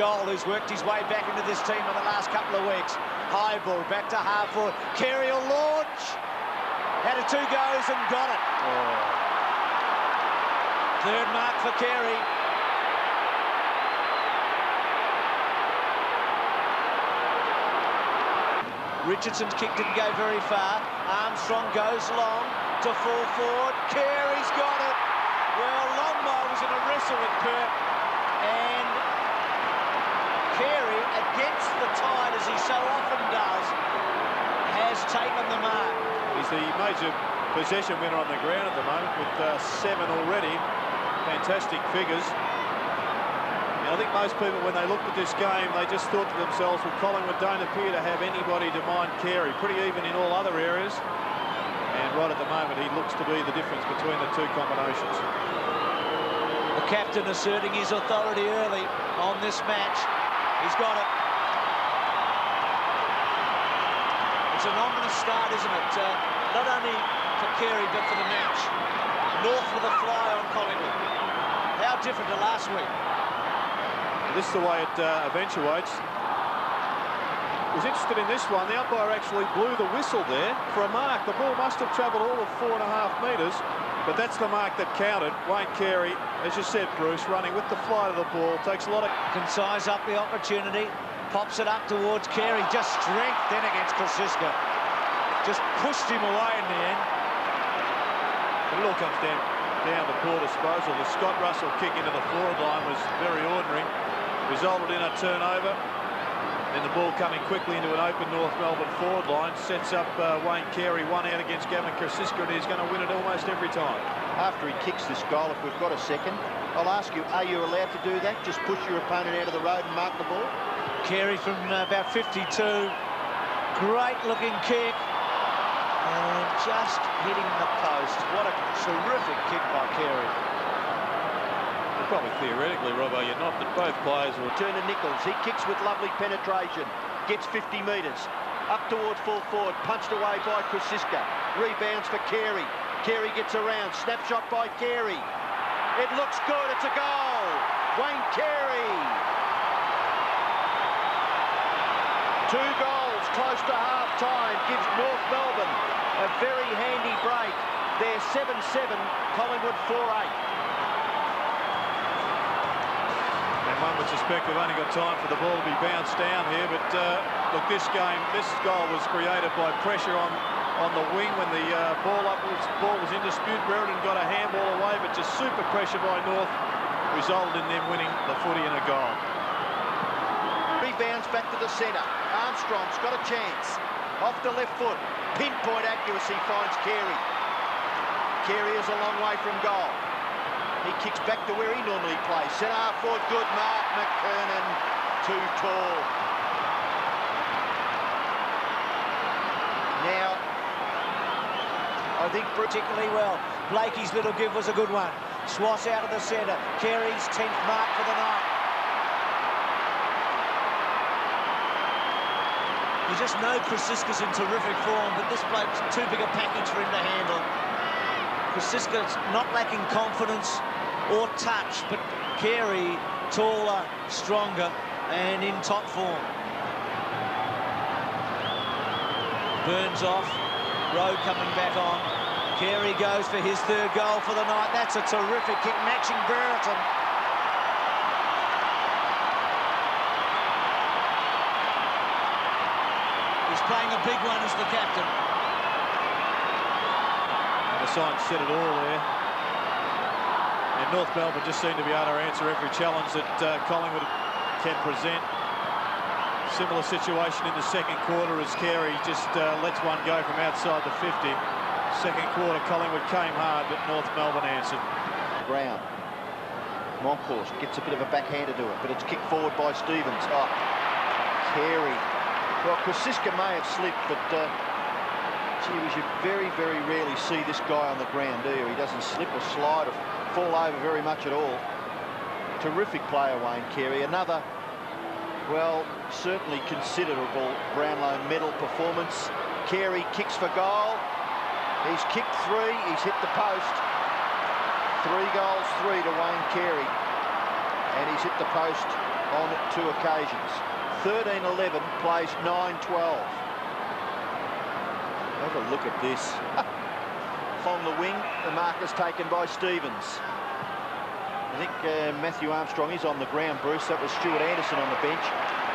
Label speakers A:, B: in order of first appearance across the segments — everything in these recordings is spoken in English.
A: Joel, who's worked his way back into this team in the last couple of weeks. High ball, back to half forward. Carey will launch. Had a 2 goes and got it.
B: Oh.
A: Third mark for Carey. Richardson's kick didn't go very far. Armstrong goes long to full forward. Carey's got it. Well, Longmire was in a wrestle with Perk, and Carey, against the tide, as he so often does, has taken the mark.
B: He's the major possession winner on the ground at the moment with 7 already. Fantastic figures. And I think most people, when they looked at this game, they just thought to themselves, well, Collingwood don't appear to have anybody to mind Carey. Pretty even in all other areas. And right at the moment, he looks to be the difference between the two combinations.
A: The captain asserting his authority early on this match. He's got it. It's an ominous start, isn't it? Not only for Carey, but for the match. North with a fly on Collingwood. How different to last week.
B: This is the way it eventuates. Was interested in this one. The umpire actually blew the whistle there for a mark. The ball must have travelled all of 4.5 metres, but that's the mark that counted. Wayne Carey, as you said, Bruce, running with the flight of the ball, takes a lot of...
A: Can size up the opportunity, pops it up towards Carey, just strength in against Kosciuszko. Just pushed him away in the end.
B: But it all comes down to poor disposal. The Scott Russell kick into the forward line was very ordinary. Resulted in a turnover. Then the ball coming quickly into an open North Melbourne forward line sets up Wayne Carey 1 out against Gavin Kosciuszko, and he's going to win it almost every time.
C: After he kicks this goal, if we've got a second, I'll ask you, are you allowed to do that? Just push your opponent out of the road and mark the ball?
A: Carey from about 52. Great looking kick. And just hitting the post. What a terrific kick by Carey.
B: Probably theoretically, Robbo, you're not, but both players will...
C: Turn to Nichols. He kicks with lovely penetration. Gets 50 metres. Up toward full forward. Punched away by Kosciuszko. Rebounds for Carey. Carey gets around. Snapshot by Carey. It looks good. It's a goal. Wayne Carey. 2 goals close to half-time. Gives North Melbourne a very handy break. They're 7-7. Collingwood 4-8.
B: One would suspect we've only got time for the ball to be bounced down here, but look, this goal was created by pressure on the wing when the ball was in dispute. Brereton got a handball away, but just super pressure by North resulted in them winning the footy and a goal.
C: Rebounds back to the centre. Armstrong's got a chance. Off the left foot. Pinpoint accuracy finds Carey. Carey is a long way from goal. He kicks back to where he normally plays. Centre half forward, good mark. McKernan, too tall. Now,
A: I think particularly well. Blakey's little give was a good one. Swass out of the centre. Carey's 10th mark for the night. You just know Kosciuszko's in terrific form, but this bloke's too big a package for him to handle. Kosciuszko's not lacking confidence or touch, but Carey taller, stronger, and in top form. Burns off, Rowe coming back on. Carey goes for his 3rd goal for the night. That's a terrific kick, matching Brereton. He's playing a big one as the captain.
B: The sign said it all there. And North Melbourne just seem to be able to answer every challenge that Collingwood can present. Similar situation in the second quarter as Carey just lets one go from outside the 50. Second quarter, Collingwood came hard, but North Melbourne answered.
C: Ground. Moncourse gets a bit of a backhander to it, but it's kicked forward by Stevens. Oh, Carey. Well, Kosciuszko may have slipped, but gee, you very, very rarely see this guy on the ground, do you? He doesn't slip or slide or fall over very much at all. Terrific player, Wayne Carey. Another, well, certainly considerable Brownlow medal performance. Carey kicks for goal. He's kicked 3. He's hit the post. 3 goals, 3 to Wayne Carey. And he's hit the post on 2 occasions. 13-11 plays 9-12. Have a look at this. Along the wing, the mark is taken by Stevens. I think Matthew Armstrong is on the ground, Bruce. That was Stuart Anderson on the bench.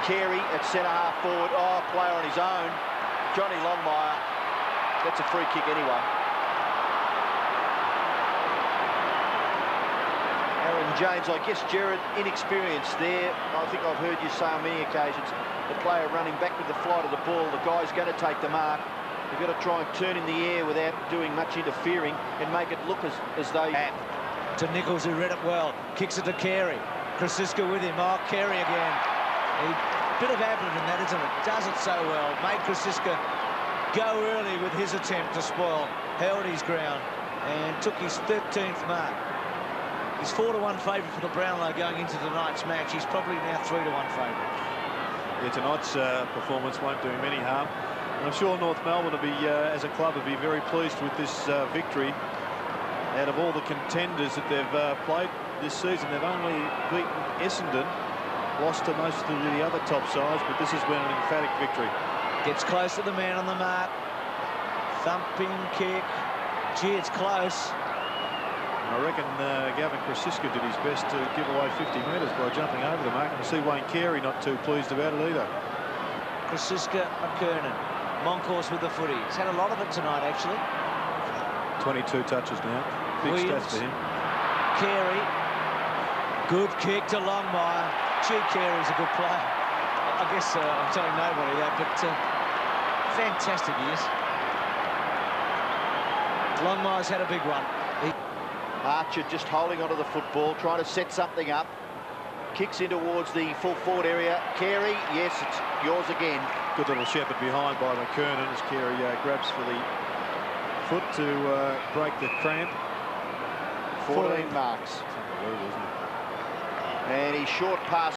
C: Carey at centre-half forward. Oh, player on his own. Johnny Longmire. That's a free kick anyway. Aaron James, I guess, Gerard, inexperienced there. I think I've heard you say on many occasions, the player running back with the flight of the ball, the guy's going to take the mark. You've got to try and turn in the air without doing much interfering and make it look as though...
A: To Nichols, who read it well. Kicks it to Carey. Krasiska with him. Oh, Carey again. A bit of Ablin in that, isn't it? Does it so well. Made Krasiska go early with his attempt to spoil. Held his ground and took his 13th mark. He's 4-1 favourite for the Brownlow going into tonight's match. He's probably now 3-1 favourite.
B: Yeah, tonight's performance won't do him any harm. And I'm sure North Melbourne will be, as a club, will be very pleased with this victory. Out of all the contenders that they've played this season, they've only beaten Essendon, lost to most of the other top sides, but this has been an emphatic victory.
A: Gets close to the man on the mark. Thumping kick. Gee, it's close.
B: I reckon Gavin Krasiska did his best to give away 50 metres by jumping over the mark, and I see Wayne Carey not too pleased about it either.
A: Krasiska, McKernan, Moncourse with the footy. He's had a lot of it tonight, actually.
B: 22 touches now. Big
A: Williams,
B: stats for him.
A: Carey, good kick to Longmire. Gee, Carey's a good player. I guess I'm telling nobody that, but fantastic he is. Longmire's had a big one.
C: Archer just holding onto the football, trying to set something up. Kicks in towards the full forward area. Carey, yes, it's yours again.
B: Good little shepherd behind by McKernan as Carey grabs for the foot to break the cramp.
C: 14 marks.
B: It's unbelievable, isn't it?
C: And he's short pass.